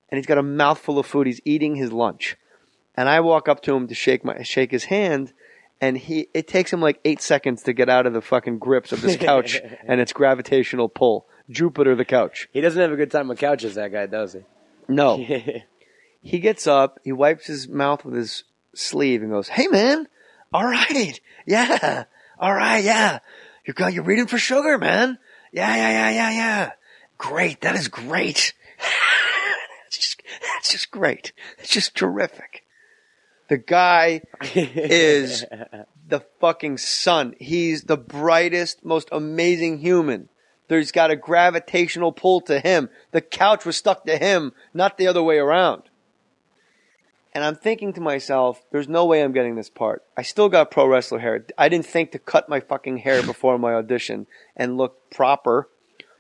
and he's got a mouthful of food. He's eating his lunch. And I walk up to him to shake his hand, and it takes him like 8 seconds to get out of the fucking grips of this couch and its gravitational pull. Jupiter the couch. He doesn't have a good time with couches, that guy, does he? No. He gets up, he wipes his mouth with his sleeve and goes, "Hey man, all right, yeah, all right, yeah. You're reading for sugar, man. Yeah. Great, that is great. That's just great. It's just terrific." The guy is the fucking sun. He's the brightest, most amazing human. There's got a gravitational pull to him. The couch was stuck to him, not the other way around. And I'm thinking to myself, there's no way I'm getting this part. I still got pro wrestler hair. I didn't think to cut my fucking hair before my audition and look proper.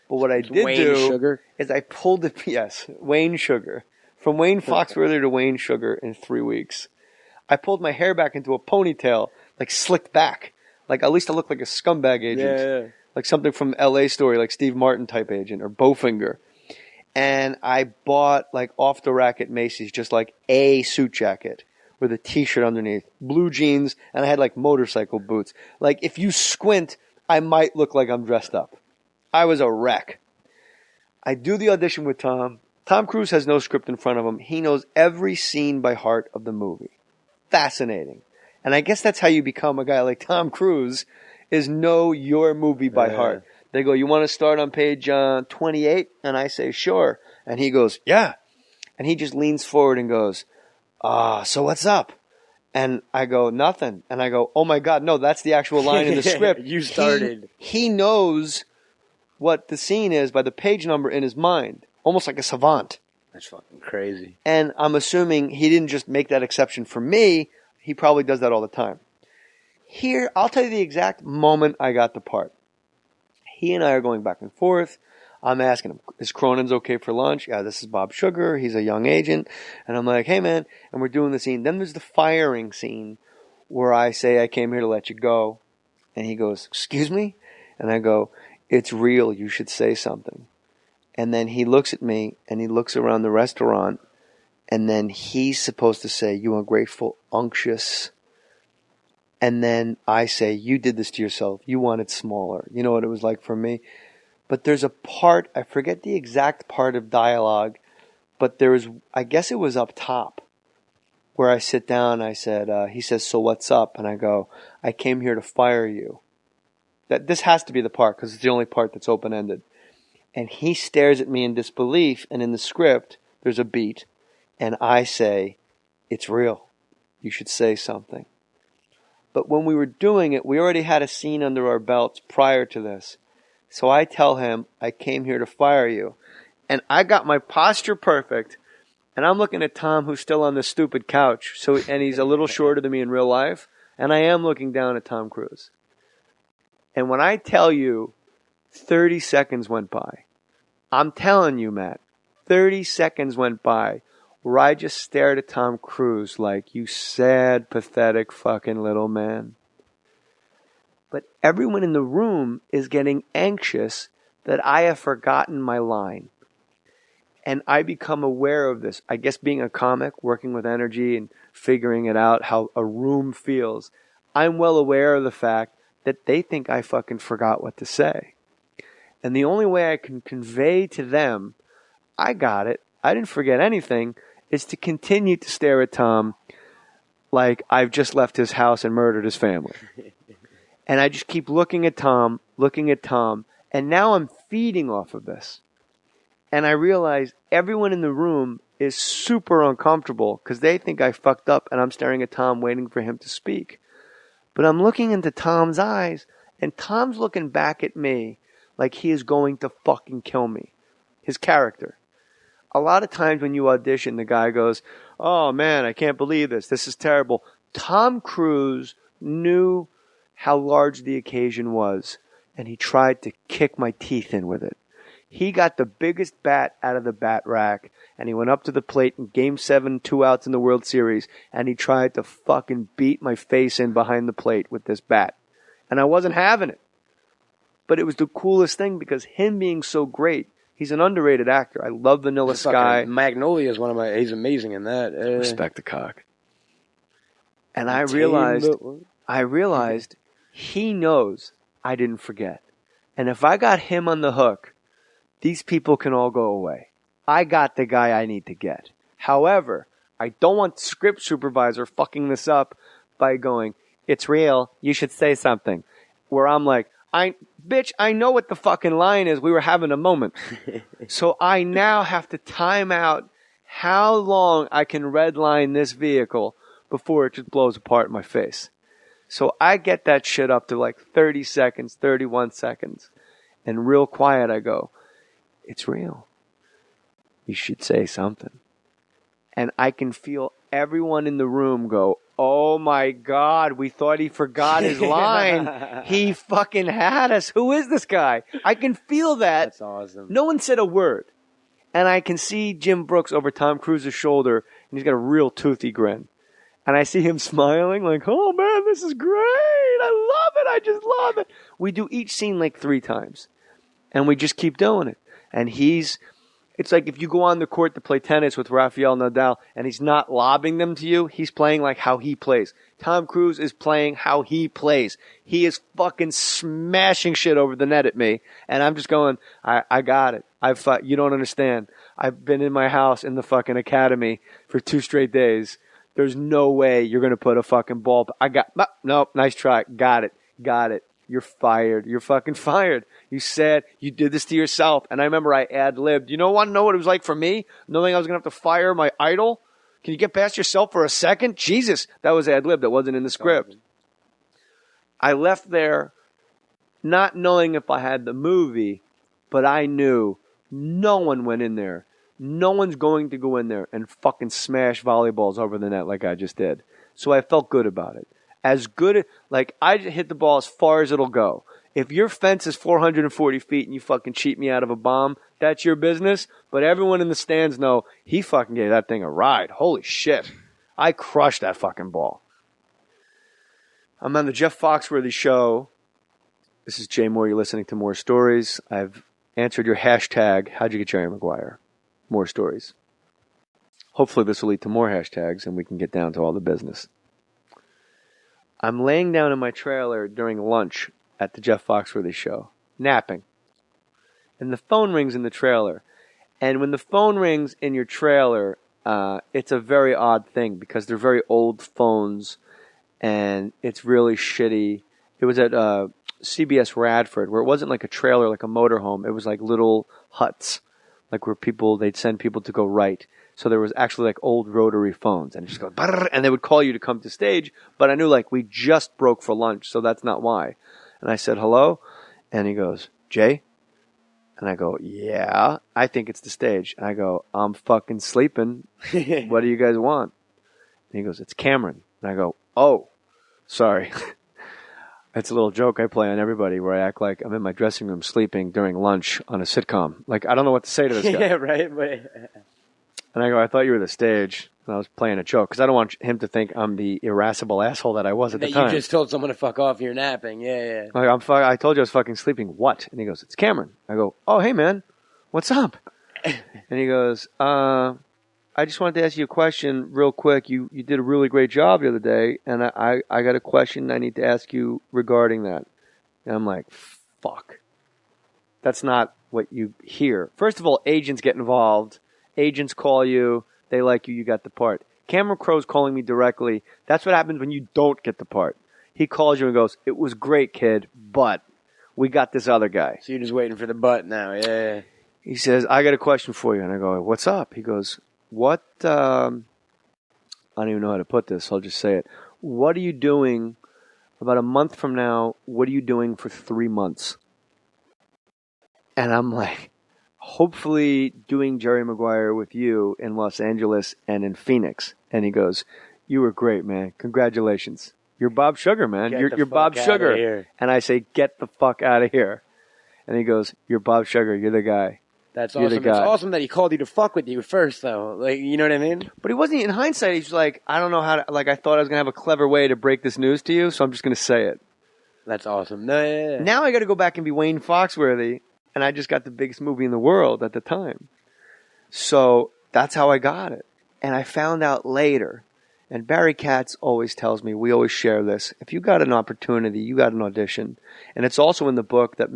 But what I did is I pulled it, yes, Wayne Sugar. From Wayne Foxworthy to Wayne Sugar in 3 weeks. I pulled my hair back into a ponytail, like slicked back. Like at least I look like a scumbag agent. Yeah. Like something from LA Story, like Steve Martin type agent or Bowfinger. And I bought like off the rack at Macy's just like a suit jacket with a t-shirt underneath, blue jeans, and I had like motorcycle boots. Like if you squint, I might look like I'm dressed up. I was a wreck. I do the audition with Tom. Tom Cruise has no script in front of him. He knows every scene by heart of the movie. Fascinating. And I guess that's how you become a guy like Tom Cruise, is know your movie by heart. They go, "You want to start on page 28? And I say, "Sure." And he goes, "Yeah." And he just leans forward and goes, "So what's up?" And I go, "Nothing." And I go, "Oh my God, no, that's the actual line in the script." You started. He knows what the scene is by the page number in his mind, almost like a savant. That's fucking crazy. And I'm assuming he didn't just make that exception for me. He probably does that all the time. Here, I'll tell you the exact moment I got the part. He and I are going back and forth. I'm asking him, "Is Cronin's okay for lunch?" "Yeah, this is Bob Sugar. He's a young agent." And I'm like, "Hey, man." And we're doing the scene. Then there's the firing scene where I say, "I came here to let you go." And he goes, "Excuse me?" And I go, "It's real. You should say something." And then he looks at me and he looks around the restaurant. And then he's supposed to say, "You ungrateful, unctuous." And then I say, "You did this to yourself. You wanted smaller." You know what it was like for me? But there's a part, I forget the exact part of dialogue, but there was, I guess it was up top, where I sit down, I said, he says, "So what's up?" And I go, "I came here to fire you." This has to be the part, because it's the only part that's open-ended. And he stares at me in disbelief, and in the script, there's a beat, and I say, "It's real. You should say something." But when we were doing it, we already had a scene under our belts prior to this. So I tell him, "I came here to fire you." And I got my posture perfect. And I'm looking at Tom, who's still on the stupid couch. And he's a little shorter than me in real life. And I am looking down at Tom Cruise. And when I tell you 30 seconds went by, I'm telling you, Matt, 30 seconds went by where I just stared at Tom Cruise like, "You sad, pathetic fucking little man." But everyone in the room is getting anxious that I have forgotten my line. And I become aware of this. I guess being a comic, working with energy and figuring it out, how a room feels, I'm well aware of the fact that they think I fucking forgot what to say. And the only way I can convey to them, "I got it, I didn't forget anything," is to continue to stare at Tom like I've just left his house and murdered his family. And I just keep looking at Tom, and now I'm feeding off of this. And I realize everyone in the room is super uncomfortable because they think I fucked up, and I'm staring at Tom waiting for him to speak. But I'm looking into Tom's eyes, and Tom's looking back at me like he is going to fucking kill me. His character. A lot of times when you audition, the guy goes, "Oh man, I can't believe this. This is terrible." Tom Cruise knew how large the occasion was, and he tried to kick my teeth in with it. He got the biggest bat out of the bat rack, and he went up to the plate in Game 7, 2 outs in the World Series, and he tried to fucking beat my face in behind the plate with this bat. And I wasn't having it. But it was the coolest thing because him being so great, He's an underrated actor. I love Vanilla Sky. Magnolia is one of my. He's amazing in that. Respect the cock. And I realized he knows I didn't forget. And if I got him on the hook, these people can all go away. I got the guy I need to get. However, I don't want the script supervisor fucking this up by going, it's real, you should say something. Where I'm like, bitch, I know what the fucking line is. We were having a moment. So I now have to time out how long I can redline this vehicle before it just blows apart in my face. So I get that shit up to like 30 seconds, 31 seconds. And real quiet I go, it's real. You should say something. And I can feel everyone in the room go, oh my God, we thought he forgot his line. He fucking had us. Who is this guy? I can feel that. That's awesome. No one said a word. And I can see Jim Brooks over Tom Cruise's shoulder, and he's got a real toothy grin. And I see him smiling like, oh man, this is great. I love it. I just love it. We do each scene like 3 times. And we just keep doing it. And it's like if you go on the court to play tennis with Rafael Nadal and he's not lobbing them to you, he's playing like how he plays. Tom Cruise is playing how he plays. He is fucking smashing shit over the net at me. And I'm just going, I got it. You don't understand. I've been in my house in the fucking academy for 2 straight days. There's no way you're going to put a fucking ball. No, nice try. Got it. You're fired. You're fucking fired. You said you did this to yourself. And I remember I ad-libbed. You want to know what it was like for me? Knowing I was going to have to fire my idol? Can you get past yourself for a second? Jesus. That was ad-libbed. That wasn't in the script. I left there not knowing if I had the movie, but I knew no one went in there. No one's going to go in there and fucking smash volleyballs over the net like I just did. So I felt good about it. Like I hit the ball as far as it'll go. If your fence is 440 feet and you fucking cheat me out of a bomb, that's your business. But everyone in the stands know he fucking gave that thing a ride. Holy shit. I crushed that fucking ball. I'm on the Jeff Foxworthy show. This is Jay Mohr. You're listening to More Stories. I've answered your hashtag, how'd you get Jerry Maguire? More stories. Hopefully this will lead to more hashtags and we can get down to all the business. I'm laying down in my trailer during lunch at the Jeff Foxworthy show, napping. And the phone rings in the trailer. And when the phone rings in your trailer, it's a very odd thing because they're very old phones and it's really shitty. It was at CBS Radford where it wasn't like a trailer, like a motorhome. It was like little huts, like where they'd send people to go write. So there was actually like old rotary phones and it just go, and they would call you to come to stage. But I knew like we just broke for lunch, so that's not why. And I said, hello? And he goes, Jay? And I go, yeah, I think it's the stage. And I go, I'm fucking sleeping. What do you guys want? And he goes, it's Cameron. And I go, oh, sorry. It's a little joke I play on everybody where I act like I'm in my dressing room sleeping during lunch on a sitcom. Like, I don't know what to say to this guy. Yeah, right. And I go, I thought you were the stage. And I was playing a joke because I don't want him to think I'm the irascible asshole that I was at the time. You just told someone to fuck off, you're napping. Yeah. Like, I told you I was fucking sleeping. What? And he goes, it's Cameron. I go, oh, hey, man. What's up? And he goes, I just wanted to ask you a question real quick. You did a really great job the other day, and I got a question I need to ask you regarding that. And I'm like, fuck. That's not what you hear. First of all, agents get involved. Agents call you. They like you. You got the part. Cameron Crowe's calling me directly. That's what happens when you don't get the part. He calls you and goes, it was great, kid, but we got this other guy. So you're just waiting for the but now. Yeah. He says, I got a question for you. And I go, what's up? He goes, I don't even know how to put this. I'll just say it. What are you doing about a month from now? What are you doing for 3 months? And I'm like, hopefully doing Jerry Maguire with you in Los Angeles and in Phoenix. And he goes, you were great, man. Congratulations. You're Bob Sugar, man. You're Bob Sugar. And I say, get the fuck out of here. And he goes, you're Bob Sugar. You're the guy. That's awesome. It's awesome that he called you to fuck with you first, though. Like, you know what I mean? But he wasn't, in hindsight, he's like, I don't know how to, like, I thought I was going to have a clever way to break this news to you, so I'm just going to say it. That's awesome. No, yeah. Now I got to go back and be Wayne Foxworthy And I just got the biggest movie in the world at the time. So that's how I got it. And I found out later, and Barry Katz always tells me, we always share this, if you got an opportunity, you got an audition. And it's also in the book that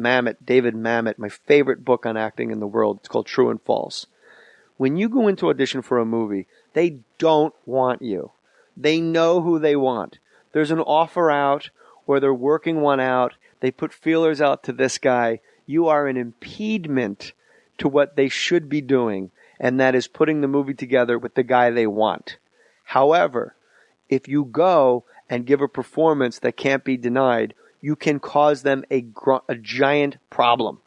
David Mamet, my favorite book on acting in the world, it's called True and False. When you go into audition for a movie, they don't want you. They know who they want. There's an offer out, or they're working one out. They put feelers out to this guy. You are an impediment to what they should be doing, and that is putting the movie together with the guy they want. However, if you go and give a performance that can't be denied, you can cause them a giant problem.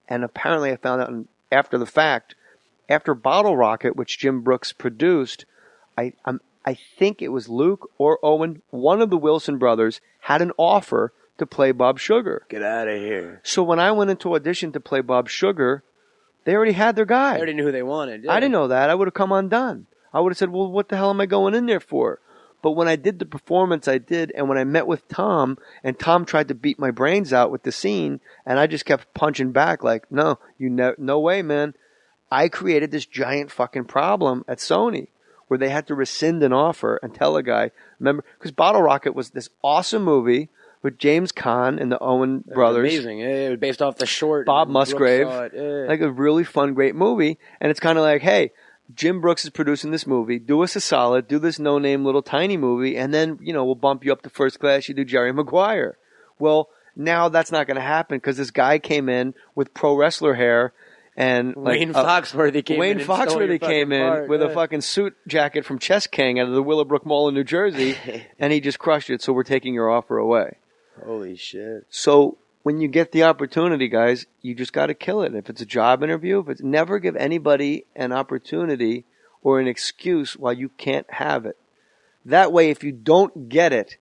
And apparently I found out after the fact, after Bottle Rocket, which Jim Brooks produced, I think it was Luke or Owen, one of the Wilson brothers, had an offer to play Bob Sugar. Get out of here. So when I went into audition to play Bob Sugar, they already had their guy. They already knew who they wanted. Yeah. I didn't know that. I would have come undone. I would have said, well, what the hell am I going in there for? But when I did the performance I did, and when I met with Tom, and Tom tried to beat my brains out with the scene, and I just kept punching back like, no, no way, man. I created this giant fucking problem at Sony where they had to rescind an offer and tell a guy, remember, because Bottle Rocket was this awesome movie with James Caan and the Owen brothers. Amazing. It was based off the short. Bob Musgrave. Like a really fun, great movie. And it's kind of like, hey, Jim Brooks is producing this movie. Do us a solid. Do this no-name little tiny movie. And then, we'll bump you up to first class. You do Jerry Maguire. Well, now that's not going to happen because this guy came in with pro wrestler hair. And Wayne Foxworthy came in with a fucking suit jacket from Chess King out of the Willowbrook Mall in New Jersey, and he just crushed it. So we're taking your offer away. Holy shit! So when you get the opportunity, guys, you just got to kill it. If it's a job interview, never give anybody an opportunity or an excuse why you can't have it. That way, if you don't get it,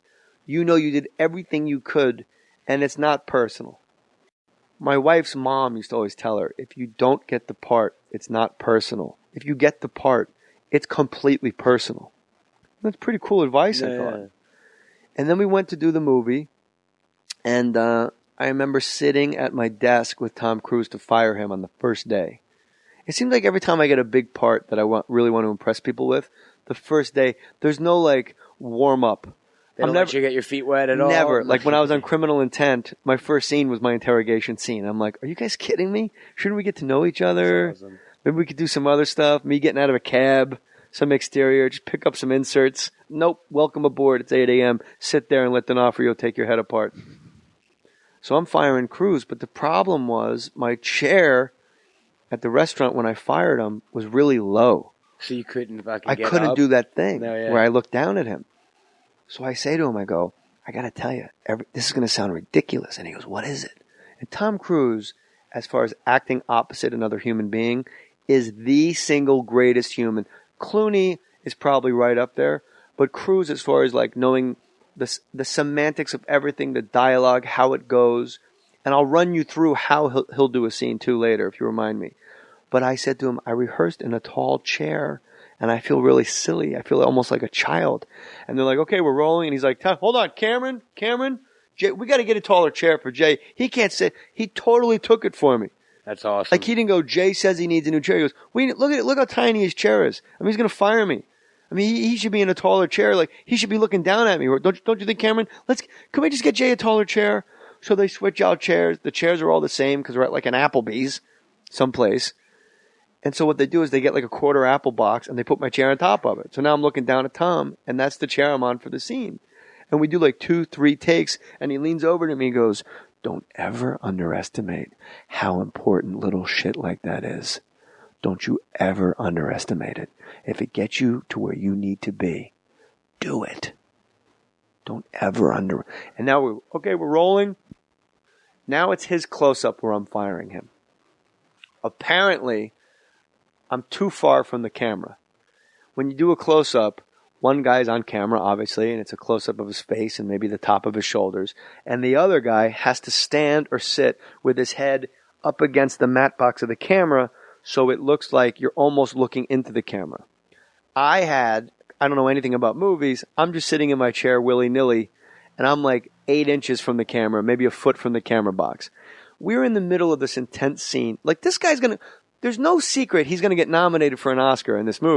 you know you did everything you could, and it's not personal. My wife's mom used to always tell her, if you don't get the part, it's not personal. If you get the part, it's completely personal. That's pretty cool advice, I thought. Yeah. And then we went to do the movie, and I remember sitting at my desk with Tom Cruise to fire him on the first day. It seems like every time I get a big part that I really want to impress people with, the first day, there's no warm-up. They don't let you get your feet wet at all? Never. Like when I was on Criminal Intent, my first scene was my interrogation scene. I'm like, are you guys kidding me? Shouldn't we get to know each other? Awesome. Maybe we could do some other stuff. Me getting out of a cab, some exterior, just pick up some inserts. Nope, welcome aboard. It's 8 a.m. Sit there and let D'Onofrio take your head apart. So I'm firing Cruise, but the problem was my chair at the restaurant when I fired him was really low. So you couldn't fucking I couldn't up? Do that thing No, where I looked down at him. So I say to him, I go, I got to tell you, this is going to sound ridiculous. And he goes, what is it? And Tom Cruise, as far as acting opposite another human being, is the single greatest human. Clooney is probably right up there, but Cruise, as far as knowing the semantics of everything, the dialogue, how it goes, and I'll run you through how he'll do a scene too later if you remind me. But I said to him, I rehearsed in a tall chair. And I feel really silly. I feel almost like a child. And they're like, okay, we're rolling. And he's like, hold on, Cameron, Jay, we got to get a taller chair for Jay. He can't sit. He totally took it for me. That's awesome. Like he didn't go, Jay says he needs a new chair. He goes, look at it. Look how tiny his chair is. I mean, he's going to fire me. I mean, he should be in a taller chair. Like he should be looking down at me. Don't you think, Cameron? Can we just get Jay a taller chair? So they switch out chairs. The chairs are all the same because we're at like an Applebee's someplace. And so what they do is they get like a quarter apple box and they put my chair on top of it. So now I'm looking down at Tom and that's the chair I'm on for the scene. And we do like 2-3 takes and he leans over to me and goes, don't ever underestimate how important little shit like that is. Don't you ever underestimate it. If it gets you to where you need to be, do it. Don't ever And now we're rolling. Now it's his close-up where I'm firing him. Apparently, I'm too far from the camera. When you do a close-up, one guy's on camera, obviously, and it's a close-up of his face and maybe the top of his shoulders. And the other guy has to stand or sit with his head up against the matte box of the camera so it looks like you're almost looking into the camera. I don't know anything about movies. I'm just sitting in my chair willy-nilly, and I'm like 8 inches from the camera, maybe a foot from the camera box. we're in the middle of this intense scene. Like, this guy's going to, there's no secret he's going to get nominated for an Oscar in this movie.